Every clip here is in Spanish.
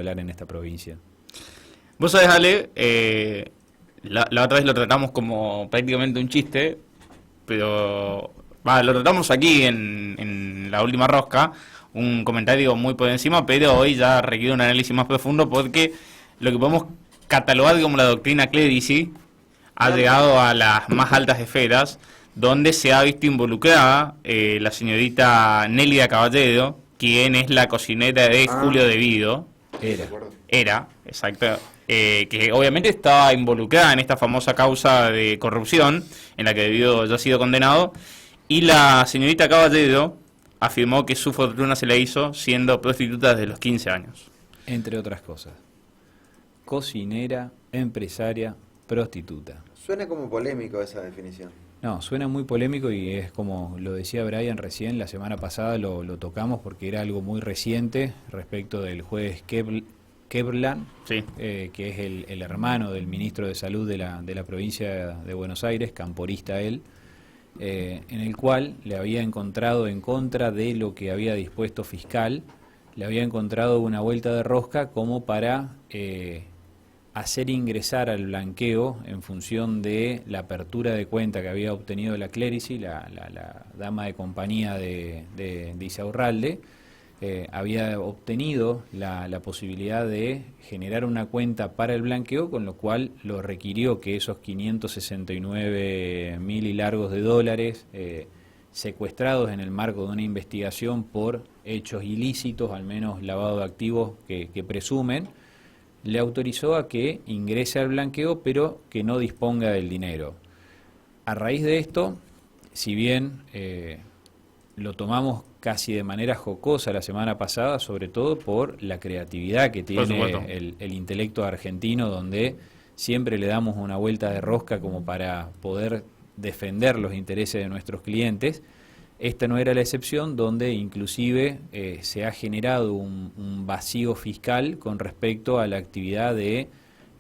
hablar en esta provincia. Vos sabés, Ale, la otra vez lo tratamos como prácticamente un chiste, pero lo tratamos aquí en la última rosca, un comentario muy por encima, pero hoy ya requiere un análisis más profundo porque lo que podemos catalogar como la doctrina clerici ha llegado a las más altas esferas, donde se ha visto involucrada la señorita Nélida Caballero, quien es la cocinera de Julio De Vido. Era, exacto. Que obviamente estaba involucrada en esta famosa causa de corrupción, en la que De Vido ya ha sido condenado, y la señorita Caballero afirmó que su fortuna se la hizo siendo prostituta desde los 15 años. Entre otras cosas. Cocinera, empresaria, prostituta. Suena como polémico esa definición. No, suena muy polémico y es como lo decía Brian recién, la semana pasada lo tocamos porque era algo muy reciente respecto del juez Keblan, sí. Que es el hermano del ministro de Salud de la provincia de Buenos Aires, camporista él, en el cual le había encontrado, en contra de lo que había dispuesto fiscal, le había encontrado una vuelta de rosca como para hacer ingresar al blanqueo en función de la apertura de cuenta que había obtenido la Clerici, la dama de compañía de Isaurralde. Había obtenido la posibilidad de generar una cuenta para el blanqueo, con lo cual lo requirió que esos 569.000 y largos de dólares secuestrados en el marco de una investigación por hechos ilícitos, al menos lavado de activos que presumen, le autorizó a que ingrese al blanqueo, pero que no disponga del dinero. A raíz de esto, si bien lo tomamos casi de manera jocosa la semana pasada, sobre todo por la creatividad que tiene el intelecto argentino, donde siempre le damos una vuelta de rosca como para poder defender los intereses de nuestros clientes. Esta no era la excepción, donde inclusive se ha generado un vacío fiscal con respecto a la actividad de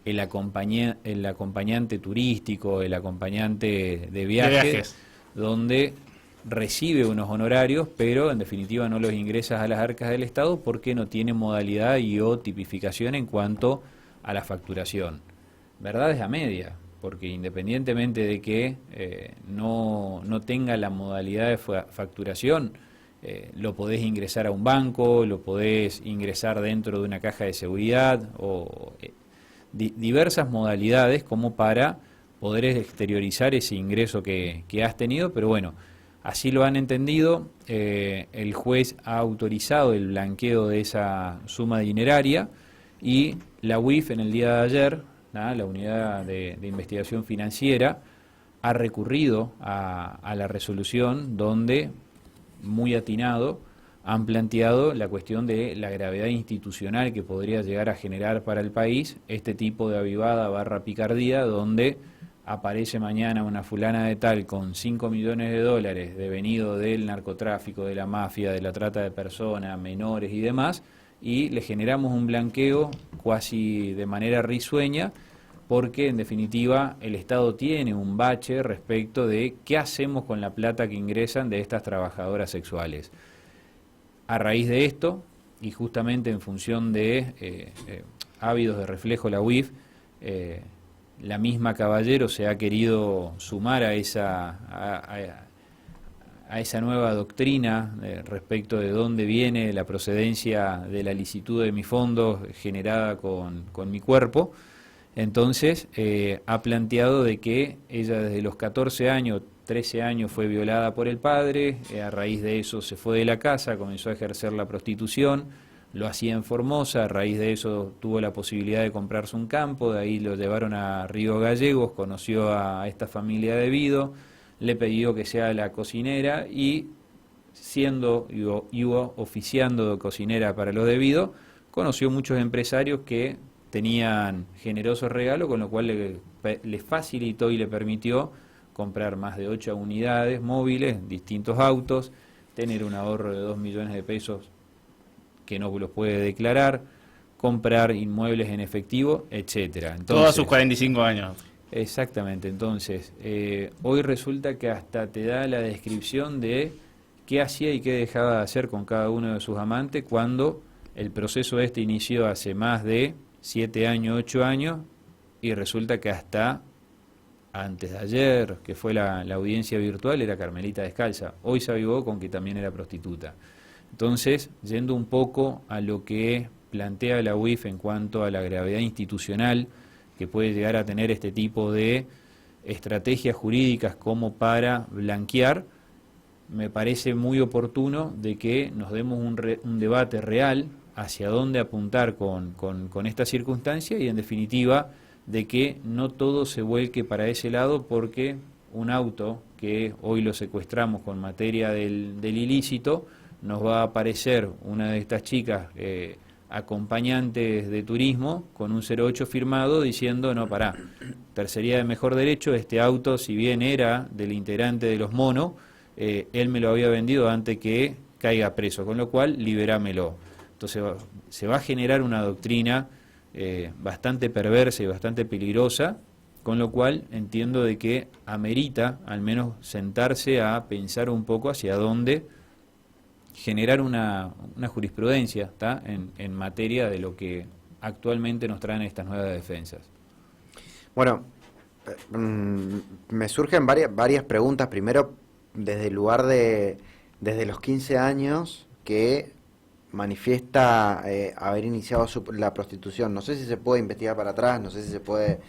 el acompañante turístico, el acompañante de viajes, donde recibe unos honorarios, pero en definitiva no los ingresas a las arcas del Estado porque no tiene modalidad y o tipificación en cuanto a la facturación. Verdades a media, porque independientemente de que no tenga la modalidad de facturación, lo podés ingresar a un banco, lo podés ingresar dentro de una caja de seguridad o diversas modalidades como para poder exteriorizar ese ingreso que has tenido, pero bueno, así lo han entendido. El juez ha autorizado el blanqueo de esa suma dineraria y la UIF en el día de ayer, la Unidad de Investigación Financiera, ha recurrido a la resolución donde, muy atinado, han planteado la cuestión de la gravedad institucional que podría llegar a generar para el país este tipo de avivada / picardía, donde aparece mañana una fulana de tal con 5 millones de dólares devenido del narcotráfico, de la mafia, de la trata de personas, menores y demás, y le generamos un blanqueo cuasi de manera risueña, porque en definitiva el Estado tiene un bache respecto de qué hacemos con la plata que ingresan de estas trabajadoras sexuales. A raíz de esto, y justamente en función de ávidos de reflejo la UIF, la misma Caballero se ha querido sumar a esa nueva doctrina respecto de dónde viene la procedencia de la licitud de mis fondos generada con mi cuerpo. Entonces ha planteado de que ella desde los 14 años, 13 años fue violada por el padre, a raíz de eso se fue de la casa, comenzó a ejercer la prostitución, lo hacía en Formosa, a raíz de eso tuvo la posibilidad de comprarse un campo, de ahí lo llevaron a Río Gallegos, conoció a esta familia de Vido, le pidió que sea la cocinera y siendo oficiando de cocinera para los de Vido, conoció muchos empresarios que tenían generosos regalos, con lo cual le facilitó y le permitió comprar más de 8 unidades móviles, distintos autos, tener un ahorro de 2 millones de pesos que no los puede declarar, comprar inmuebles en efectivo, etcétera. Entonces, todos sus 45 años. Exactamente, entonces, hoy resulta que hasta te da la descripción de qué hacía y qué dejaba de hacer con cada uno de sus amantes cuando el proceso este inició hace más de 7 años, 8 años, y resulta que hasta antes de ayer, que fue la audiencia virtual, era Carmelita Descalza. Hoy se avivó con que también era prostituta. Entonces, yendo un poco a lo que plantea la UIF en cuanto a la gravedad institucional que puede llegar a tener este tipo de estrategias jurídicas como para blanquear, me parece muy oportuno de que nos demos un debate real hacia dónde apuntar con esta circunstancia y, en definitiva, de que no todo se vuelque para ese lado, porque un auto que hoy lo secuestramos con materia del ilícito, nos va a aparecer una de estas chicas acompañantes de turismo con un 08 firmado diciendo, no, pará, tercería de mejor derecho, este auto, si bien era del integrante de los monos, él me lo había vendido antes que caiga preso, con lo cual liberámelo. Entonces se va a generar una doctrina bastante perversa y bastante peligrosa, con lo cual entiendo de que amerita al menos sentarse a pensar un poco hacia dónde generar una jurisprudencia, ¿tá?, en materia de lo que actualmente nos traen estas nuevas defensas. Bueno, me surgen varias preguntas. Primero, desde el lugar desde los 15 años que manifiesta haber iniciado la prostitución. No sé si se puede investigar para atrás, no sé si se puede,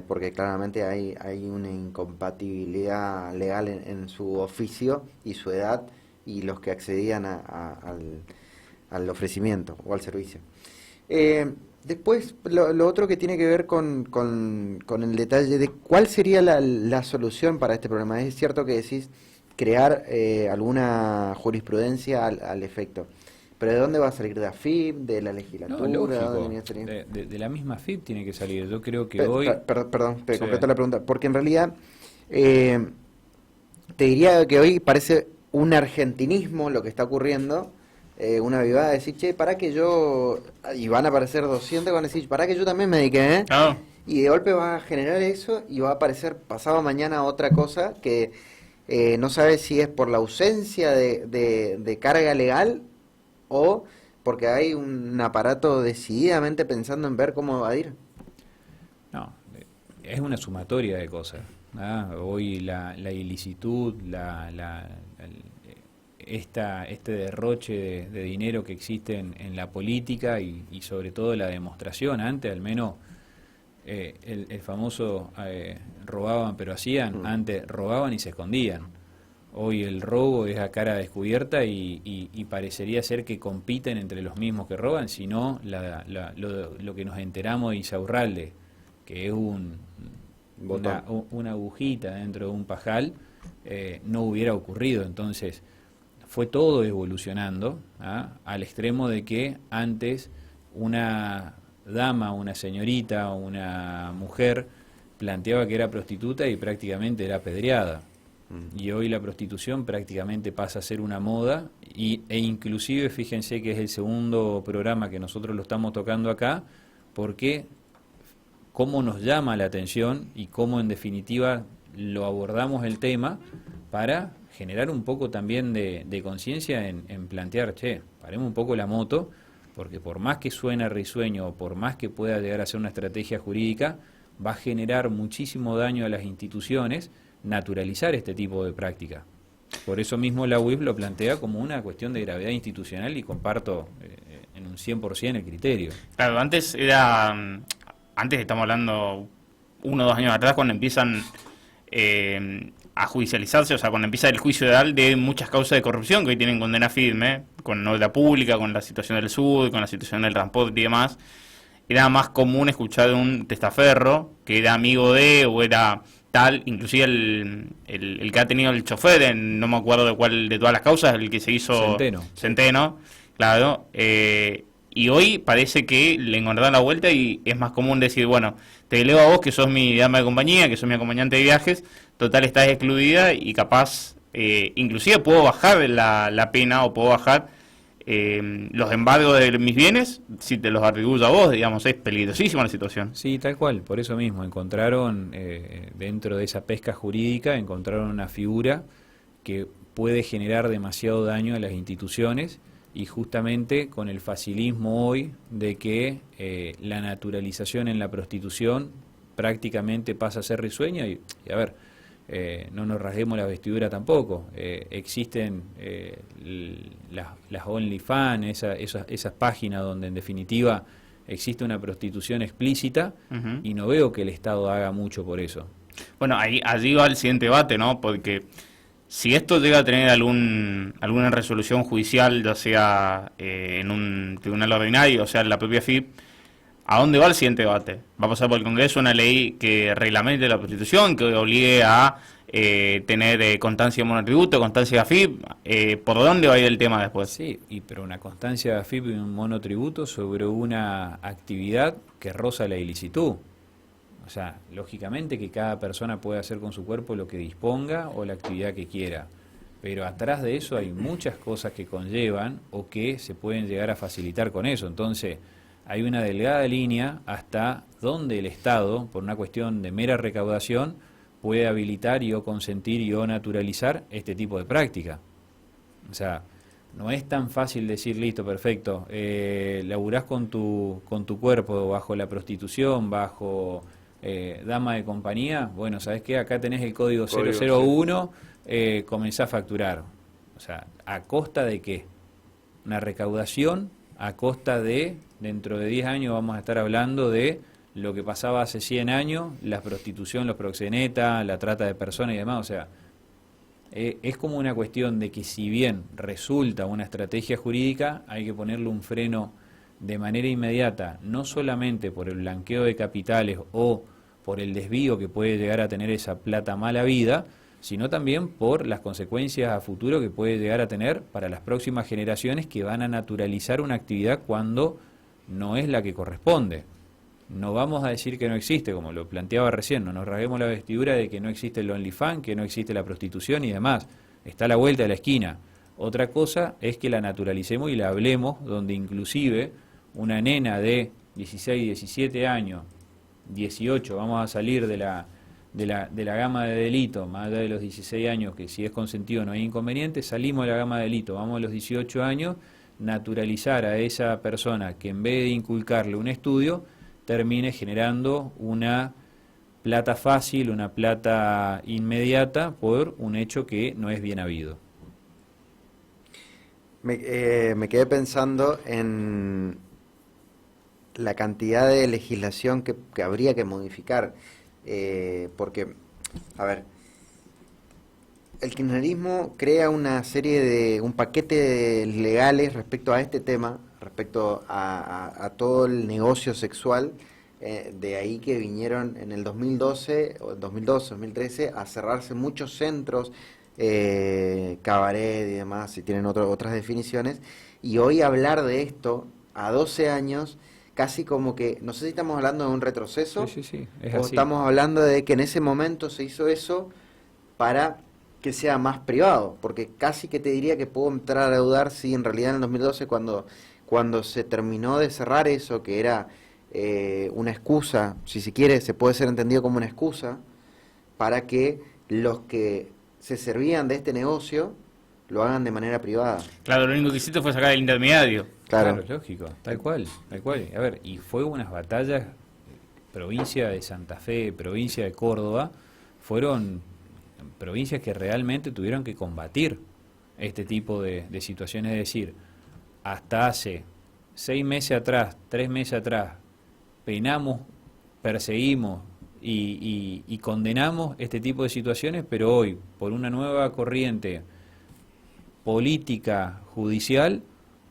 porque claramente hay una incompatibilidad legal en su oficio y su edad y los que accedían al ofrecimiento o al servicio. Después, lo otro que tiene que ver con el detalle de cuál sería la solución para este problema. Es cierto que decís crear alguna jurisprudencia al efecto, pero ¿de dónde va a salir? ¿De AFIP? ¿De la legislatura? No, lógico, ¿Dónde tiene que salir? de la misma AFIP tiene que salir. Yo creo que hoy... Perdón, te Sí. completo la pregunta, porque en realidad te diría que hoy parece un argentinismo lo que está ocurriendo, una avivada de decir, che, para que yo, y van a aparecer 200 van a decir, para que yo también me dedique, Claro. y de golpe va a generar eso y va a aparecer pasado mañana otra cosa que no sabe si es por la ausencia de carga legal o porque hay un aparato decididamente pensando en ver cómo evadir. No, es una sumatoria de cosas. Hoy la ilicitud, este derroche de dinero que existe en la política y sobre todo la demostración. Antes al menos el famoso robaban pero hacían, antes robaban y se escondían. Hoy el robo es a cara descubierta y parecería ser que compiten entre los mismos que roban, sino lo que nos enteramos de Insaurralde, que es una agujita dentro de un pajal, no hubiera ocurrido. Entonces fue todo evolucionando al extremo de que antes una dama, una señorita, una mujer planteaba que era prostituta y prácticamente era apedreada. Y hoy la prostitución prácticamente pasa a ser una moda e inclusive fíjense que es el segundo programa que nosotros lo estamos tocando acá, porque cómo nos llama la atención y cómo en definitiva lo abordamos el tema para generar un poco también de conciencia en plantear, che, paremos un poco la moto, porque por más que suene risueño o por más que pueda llegar a ser una estrategia jurídica, va a generar muchísimo daño a las instituciones naturalizar este tipo de práctica. Por eso mismo la UIF lo plantea como una cuestión de gravedad institucional y comparto en un 100% el criterio. Claro, antes estamos hablando 1 o 2 años atrás, cuando empiezan a judicializarse, o sea, cuando empieza el juicio oral de muchas causas de corrupción que hoy tienen condena firme, con obra pública, con la situación del SUD, con la situación del transporte y demás, era más común escuchar de un testaferro que era amigo de o era tal, inclusive el que ha tenido el chofer, no me acuerdo de cuál de todas las causas, el que se hizo Centeno, claro, y hoy parece que le encontraron la vuelta y es más común decir, bueno, te elevo a vos que sos mi dama de compañía, que sos mi acompañante de viajes, total estás excluida y capaz, inclusive puedo bajar la pena o puedo bajar los embargos de mis bienes si te los atribuyo a vos, digamos, es peligrosísima la situación. Sí, tal cual, por eso mismo encontraron dentro de esa pesca jurídica, encontraron una figura que puede generar demasiado daño a las instituciones y justamente con el facilismo hoy de que la naturalización en la prostitución prácticamente pasa a ser risueña y a ver, no nos rasguemos la vestidura tampoco. Existen las OnlyFans, esas páginas donde en definitiva existe una prostitución explícita y no veo que el Estado haga mucho por eso. Bueno, allí va el siguiente debate, ¿no? Porque si esto llega a tener alguna resolución judicial, ya sea en un tribunal ordinario, o sea, en la propia FIP, ¿a dónde va el siguiente debate? ¿Va a pasar por el Congreso una ley que reglamente la prostitución, que obligue a tener constancia de monotributo, constancia de AFIP? ¿Por dónde va a ir el tema después? Sí, pero una constancia de AFIP y un monotributo sobre una actividad que roza la ilicitud. O sea, lógicamente que cada persona puede hacer con su cuerpo lo que disponga o la actividad que quiera, pero atrás de eso hay muchas cosas que conllevan o que se pueden llegar a facilitar con eso. Entonces, hay una delgada línea hasta donde el Estado, por una cuestión de mera recaudación, puede habilitar y o consentir y o naturalizar este tipo de práctica. O sea, no es tan fácil decir, listo, perfecto, laburás con tu cuerpo bajo la prostitución, bajo dama de compañía, bueno, ¿sabés qué? Acá tenés el código 001, comenzá a facturar. O sea, ¿a costa de qué? Una recaudación a costa de, dentro de 10 años vamos a estar hablando de lo que pasaba hace 100 años, la prostitución, los proxenetas, la trata de personas y demás. O sea, es como una cuestión de que si bien resulta una estrategia jurídica, hay que ponerle un freno de manera inmediata, no solamente por el blanqueo de capitales o por el desvío que puede llegar a tener esa plata mala vida, sino también por las consecuencias a futuro que puede llegar a tener para las próximas generaciones que van a naturalizar una actividad cuando no es la que corresponde. No vamos a decir que no existe, como lo planteaba recién, no nos rasguemos la vestidura de que no existe el OnlyFans, que no existe la prostitución y demás. Está a la vuelta de la esquina. Otra cosa es que la naturalicemos y la hablemos, donde inclusive una nena de 16, 17 años, 18, vamos a salir de la gama de delito, más allá de los 16 años, que si es consentido no hay inconveniente, salimos de la gama de delito, vamos a los 18 años, naturalizar a esa persona que en vez de inculcarle un estudio, termine generando una plata fácil, una plata inmediata por un hecho que no es bien habido. Me quedé pensando en la cantidad de legislación que habría que modificar, porque, a ver, el kirchnerismo crea una serie de, un paquete de legales respecto a este tema, respecto a todo el negocio sexual, de ahí que vinieron en el 2012, 2013, a cerrarse muchos centros, cabaret y demás, si tienen otras definiciones, y hoy hablar de esto a 12 años, casi como que, no sé si estamos hablando de un retroceso, Sí, o así. estamos hablando de que en ese momento se hizo eso para que sea más privado, porque casi que te diría que puedo entrar a dudar si en realidad en el 2012 cuando se terminó de cerrar eso, que era una excusa, si se quiere, se puede ser entendido como una excusa, para que los que se servían de este negocio lo hagan de manera privada. Claro, lo único que hiciste fue sacar el intermediario. Claro. Lógico, tal cual. A ver, y fue unas batallas, provincia de Santa Fe, provincia de Córdoba, fueron provincias que realmente tuvieron que combatir este tipo de situaciones, es decir, hasta hace 6 meses atrás, 3 meses atrás, penamos, perseguimos y condenamos este tipo de situaciones, pero hoy, por una nueva corriente política, judicial,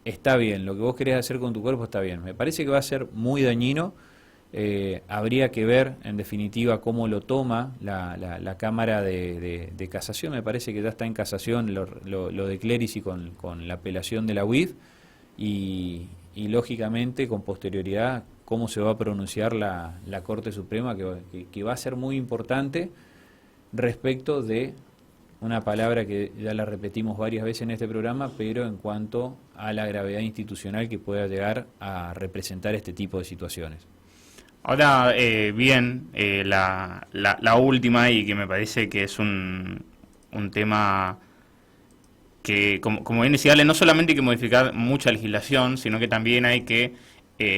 está bien, lo que vos querés hacer con tu cuerpo está bien. Me parece que va a ser muy dañino, habría que ver en definitiva cómo lo toma la Cámara de Casación, me parece que ya está en casación lo de Clerici con la apelación de la UIF y lógicamente con posterioridad cómo se va a pronunciar la Corte Suprema, que va a ser muy importante respecto de una palabra que ya la repetimos varias veces en este programa, pero en cuanto a la gravedad institucional que pueda llegar a representar este tipo de situaciones. Ahora, la última, y que me parece que es un tema que como bien decía Ale, no solamente hay que modificar mucha legislación, sino que también hay que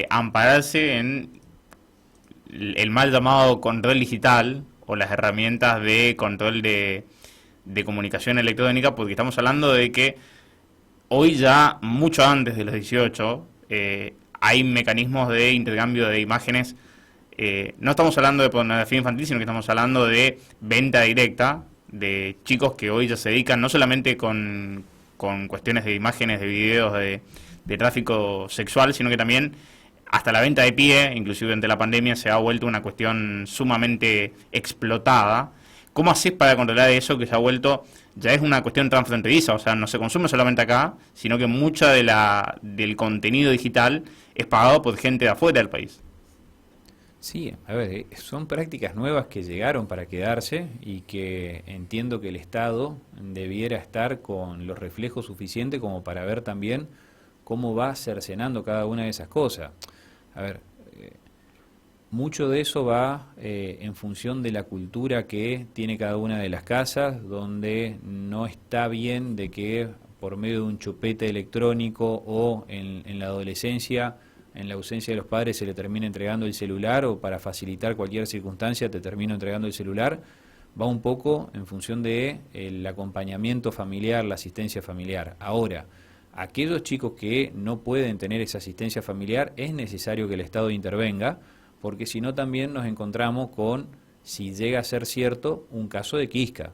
ampararse en el mal llamado control digital o las herramientas de control de comunicación electrónica, porque estamos hablando de que hoy ya, mucho antes de los 18, hay mecanismos de intercambio de imágenes. No estamos hablando de pornografía infantil, sino que estamos hablando de venta directa de chicos que hoy ya se dedican no solamente con cuestiones de imágenes, de videos, de tráfico sexual, sino que también hasta la venta de pie, inclusive durante la pandemia, se ha vuelto una cuestión sumamente explotada. ¿Cómo haces para controlar eso que se ha vuelto, ya es una cuestión transfronteriza? O sea, no se consume solamente acá, sino que mucha del contenido digital es pagado por gente de afuera del país. Sí, a ver, son prácticas nuevas que llegaron para quedarse y que entiendo que el Estado debiera estar con los reflejos suficientes como para ver también cómo va cercenando cada una de esas cosas. A ver, mucho de eso va en función de la cultura que tiene cada una de las casas, donde no está bien de que por medio de un chupete electrónico o en la adolescencia, en la ausencia de los padres, se le termina entregando el celular, o para facilitar cualquier circunstancia te termino entregando el celular. Va un poco en función de el acompañamiento familiar, la asistencia familiar. Ahora, aquellos chicos que no pueden tener esa asistencia familiar, es necesario que el Estado intervenga, porque si no también nos encontramos con, si llega a ser cierto, un caso de quisca,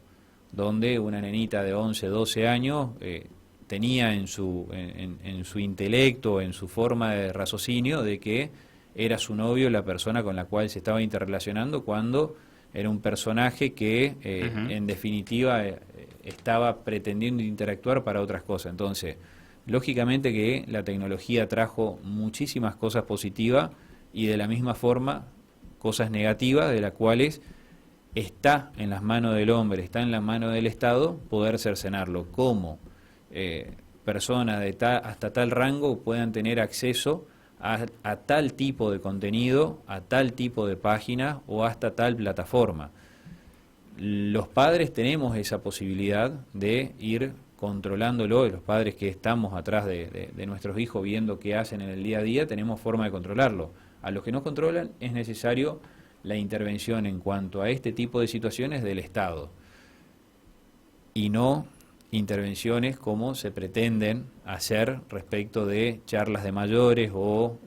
donde una nenita de 11, 12 años tenía en su intelecto, en su forma de raciocinio, de que era su novio la persona con la cual se estaba interrelacionando, cuando era un personaje que en definitiva estaba pretendiendo interactuar para otras cosas. Entonces, lógicamente que la tecnología trajo muchísimas cosas positivas y de la misma forma cosas negativas, de las cuales está en las manos del hombre, está en las manos del Estado poder cercenarlo. ¿Cómo? Personas hasta tal rango puedan tener acceso a tal tipo de contenido, a tal tipo de página o hasta tal plataforma. Los padres tenemos esa posibilidad de ir controlándolo, los padres que estamos atrás de nuestros hijos viendo qué hacen en el día a día, tenemos forma de controlarlo. A los que no controlan es necesario la intervención en cuanto a este tipo de situaciones del Estado, y no intervenciones como se pretenden hacer respecto de charlas de mayores o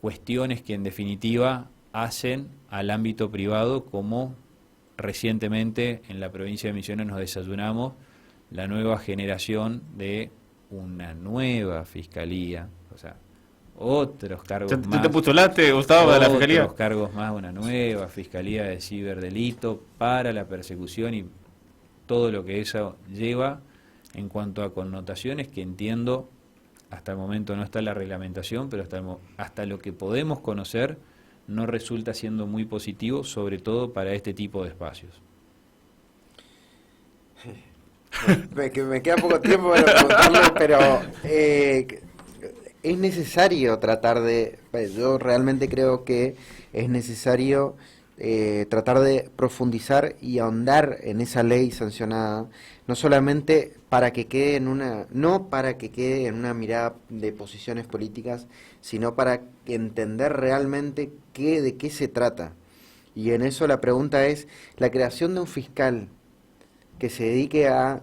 cuestiones que en definitiva hacen al ámbito privado, como recientemente en la provincia de Misiones nos desayunamos la nueva generación de una nueva fiscalía, o sea, otros cargos más. ¿Tú te postulaste, Gustavo, de la fiscalía? Otros cargos más, una nueva fiscalía de ciberdelito para la persecución y todo lo que eso lleva en cuanto a connotaciones que entiendo, hasta el momento no está la reglamentación, pero hasta lo que podemos conocer no resulta siendo muy positivo, sobre todo para este tipo de espacios. Me queda poco tiempo para preguntarle, pero es necesario tratar yo realmente creo que es necesario tratar de profundizar y ahondar en esa ley sancionada, no solamente para que quede no para que quede en una mirada de posiciones políticas, sino para entender realmente de qué se trata. Y en eso la pregunta es, la creación de un fiscal que se dedique a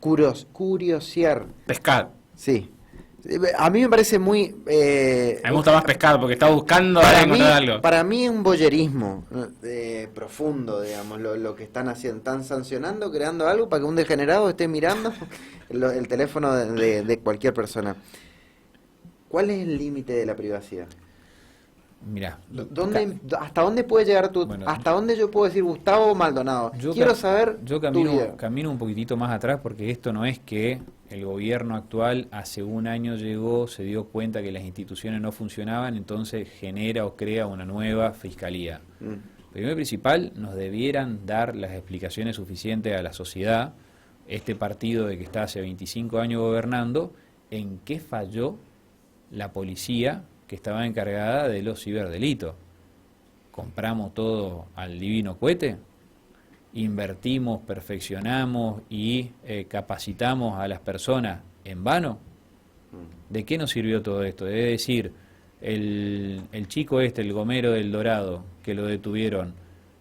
curiosear. Pescar. Sí. A mí me parece muy... a mí me gusta más pescar porque está buscando encontrar algo. Para mí es un voyerismo profundo, digamos, lo que están haciendo. Están sancionando, creando algo para que un degenerado esté mirando el teléfono de cualquier persona. ¿Cuál es el límite de la privacidad? Mirá, ¿Hasta dónde puede llegar Bueno, hasta dónde yo puedo decir Gustavo Maldonado? Quiero saber yo tu vida. camino un poquitito más atrás, porque esto no es que el gobierno actual hace un año llegó, se dio cuenta que las instituciones no funcionaban, entonces genera o crea una nueva fiscalía. Primero y principal, nos debieran dar las explicaciones suficientes a la sociedad, este partido de que está hace 25 años gobernando, en qué falló la policía que estaba encargada de los ciberdelitos. ¿Compramos todo al divino cohete? invertimos, perfeccionamos y capacitamos a las personas en vano? ¿De qué nos sirvió todo esto? Es decir, el chico el gomero del Dorado, que lo detuvieron,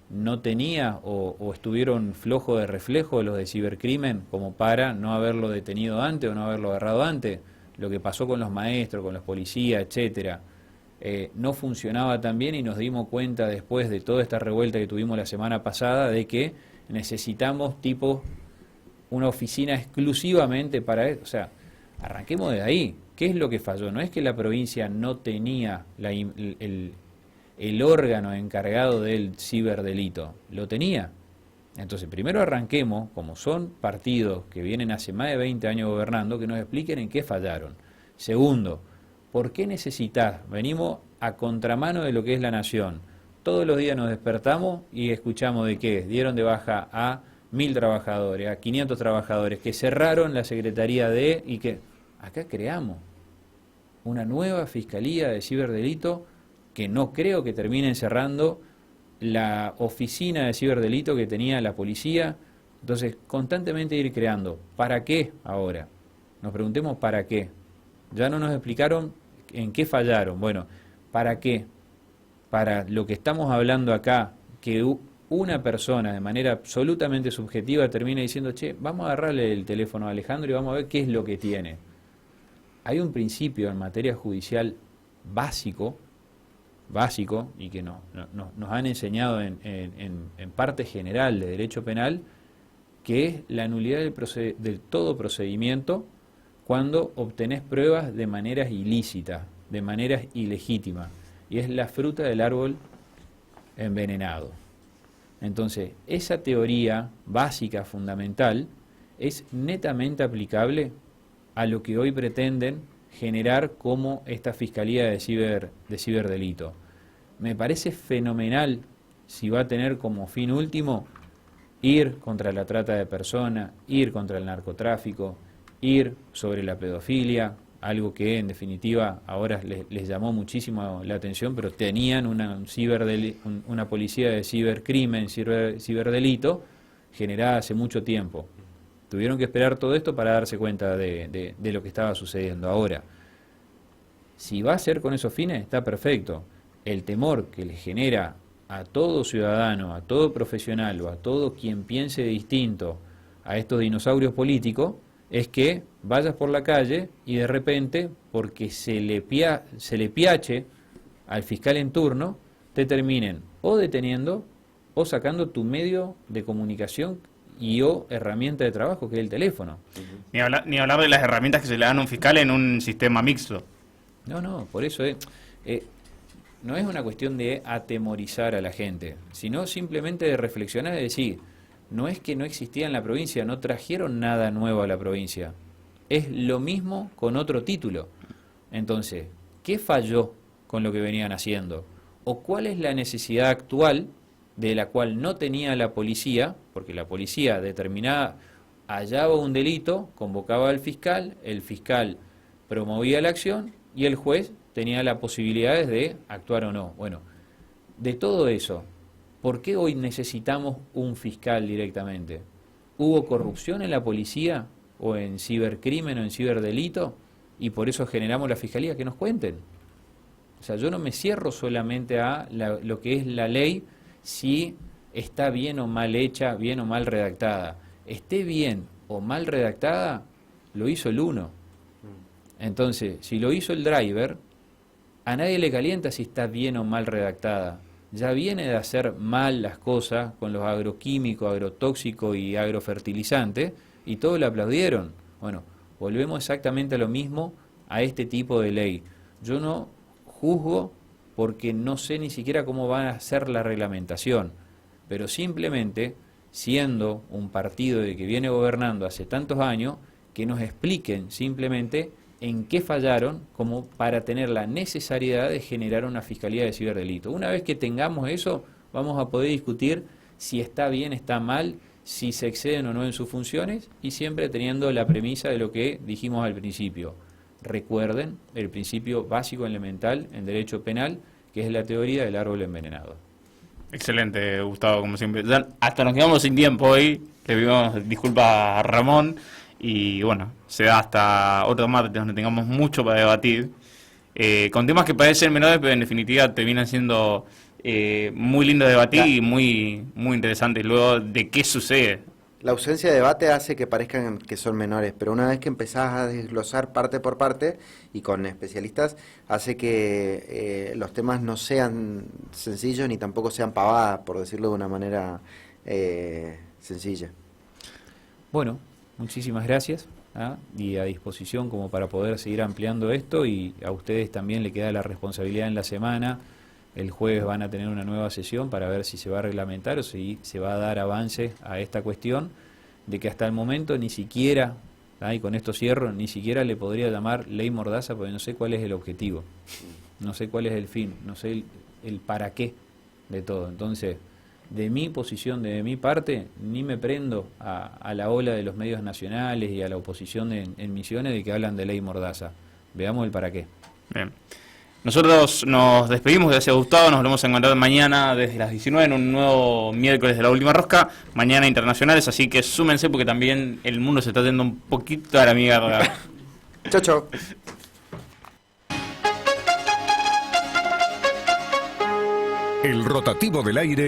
¿no tenía o estuvieron flojos de reflejo los de cibercrimen como para no haberlo detenido antes o no haberlo agarrado antes? Lo que pasó con los maestros, con los policías, etcétera, no funcionaba tan bien, y nos dimos cuenta después de toda esta revuelta que tuvimos la semana pasada de que necesitamos una oficina exclusivamente para eso. O sea, arranquemos de ahí. ¿Qué es lo que falló? No es que la provincia no tenía el órgano encargado del ciberdelito, lo tenía. Entonces, primero arranquemos, como son partidos que vienen hace más de 20 años gobernando, que nos expliquen en qué fallaron. Segundo, ¿por qué necesitas? Venimos a contramano de lo que es la nación. Todos los días nos despertamos y escuchamos de qué dieron de baja a 1000 trabajadores, a 500 trabajadores, que cerraron la Secretaría y que acá creamos una nueva Fiscalía de Ciberdelito, que no creo que terminen cerrando la oficina de ciberdelito que tenía la policía. Entonces, constantemente ir creando. ¿Para qué ahora? Nos preguntemos ¿para qué? Ya no nos explicaron en qué fallaron. Bueno, ¿para qué? Para lo que estamos hablando acá, que una persona de manera absolutamente subjetiva termina diciendo, che, vamos a agarrarle el teléfono a Alejandro y vamos a ver qué es lo que tiene. Hay un principio en materia judicial básico, y que nos han enseñado en parte general de derecho penal, que es la nulidad del todo procedimiento cuando obtenés pruebas de maneras ilícitas, de maneras ilegítimas, y es la fruta del árbol envenenado. Entonces, esa teoría básica, fundamental, es netamente aplicable a lo que hoy pretenden generar como esta Fiscalía de Ciberdelito. Me parece fenomenal si va a tener como fin último ir contra la trata de personas, ir contra el narcotráfico, ir sobre la pedofilia, algo que en definitiva ahora les llamó muchísimo la atención, pero tenían una policía de cibercrimen, ciberdelito, generada hace mucho tiempo. Tuvieron que esperar todo esto para darse cuenta de lo que estaba sucediendo. Ahora, si va a ser con esos fines, está perfecto. El temor que le genera a todo ciudadano, a todo profesional o a todo quien piense distinto a estos dinosaurios políticos, es que vayas por la calle y de repente, porque se le piache al fiscal en turno, te terminen o deteniendo o sacando tu medio de comunicación o herramienta de trabajo, que es el teléfono. Ni hablar de las herramientas que se le dan a un fiscal en un sistema mixto. No, por eso no es una cuestión de atemorizar a la gente, sino simplemente de reflexionar y decir, no es que no existía en la provincia, no trajeron nada nuevo a la provincia. Es lo mismo con otro título. Entonces, ¿qué falló con lo que venían haciendo? ¿O cuál es la necesidad actual de la cual no tenía la policía? Porque la policía determinada hallaba un delito, convocaba al fiscal, el fiscal promovía la acción y el juez tenía las posibilidades de actuar o no. Bueno, de todo eso, ¿por qué hoy necesitamos un fiscal directamente? ¿Hubo corrupción en la policía o en cibercrimen o en ciberdelito? Y por eso generamos la fiscalía. Que nos cuenten. O sea, yo no me cierro solamente a lo que es la ley, si está bien o mal hecha, bien o mal redactada. Esté bien o mal redactada, lo hizo el uno. Entonces, si lo hizo el driver, a nadie le calienta si está bien o mal redactada. Ya viene de hacer mal las cosas con los agroquímicos, agrotóxicos y agrofertilizantes, y todos le aplaudieron. Bueno, volvemos exactamente a lo mismo a este tipo de ley. Yo no juzgo porque no sé ni siquiera cómo va a ser la reglamentación, pero simplemente, siendo un partido que viene gobernando hace tantos años, que nos expliquen simplemente en qué fallaron como para tener la necesidad de generar una Fiscalía de Ciberdelito. Una vez que tengamos eso, vamos a poder discutir si está bien, está mal, si se exceden o no en sus funciones, y siempre teniendo la premisa de lo que dijimos al principio. Recuerden el principio básico elemental en derecho penal, que es la teoría del árbol envenenado. Excelente, Gustavo, como siempre. Ya hasta nos quedamos sin tiempo hoy. Le pedimos disculpas a Ramón. Y bueno, se da hasta otro martes donde tengamos mucho para debatir. Con temas que parecen menores, pero en definitiva terminan siendo muy lindo de debatir y muy, muy interesante luego de qué sucede. La ausencia de debate hace que parezcan que son menores, pero una vez que empezás a desglosar parte por parte y con especialistas, hace que los temas no sean sencillos ni tampoco sean pavadas, por decirlo de una manera sencilla. Bueno, muchísimas gracias, y a disposición como para poder seguir ampliando esto, y a ustedes también le queda la responsabilidad en la semana. El jueves van a tener una nueva sesión para ver si se va a reglamentar o si se va a dar avance a esta cuestión, de que hasta el momento ni siquiera, y con esto cierro, ni siquiera le podría llamar ley Mordaza porque no sé cuál es el objetivo, no sé cuál es el fin, no sé el para qué de todo. Entonces, de mi posición, de mi parte, ni me prendo a la ola de los medios nacionales y a la oposición en Misiones de que hablan de ley Mordaza. Veamos el para qué. Bien. Nosotros nos despedimos, gracias a Gustavo, nos volvemos a encontrar mañana desde las 19 en un nuevo miércoles de la última rosca, mañana internacionales, así que súmense porque también el mundo se está yendo un poquito a la mierda. Chau, chau. El rotativo del aire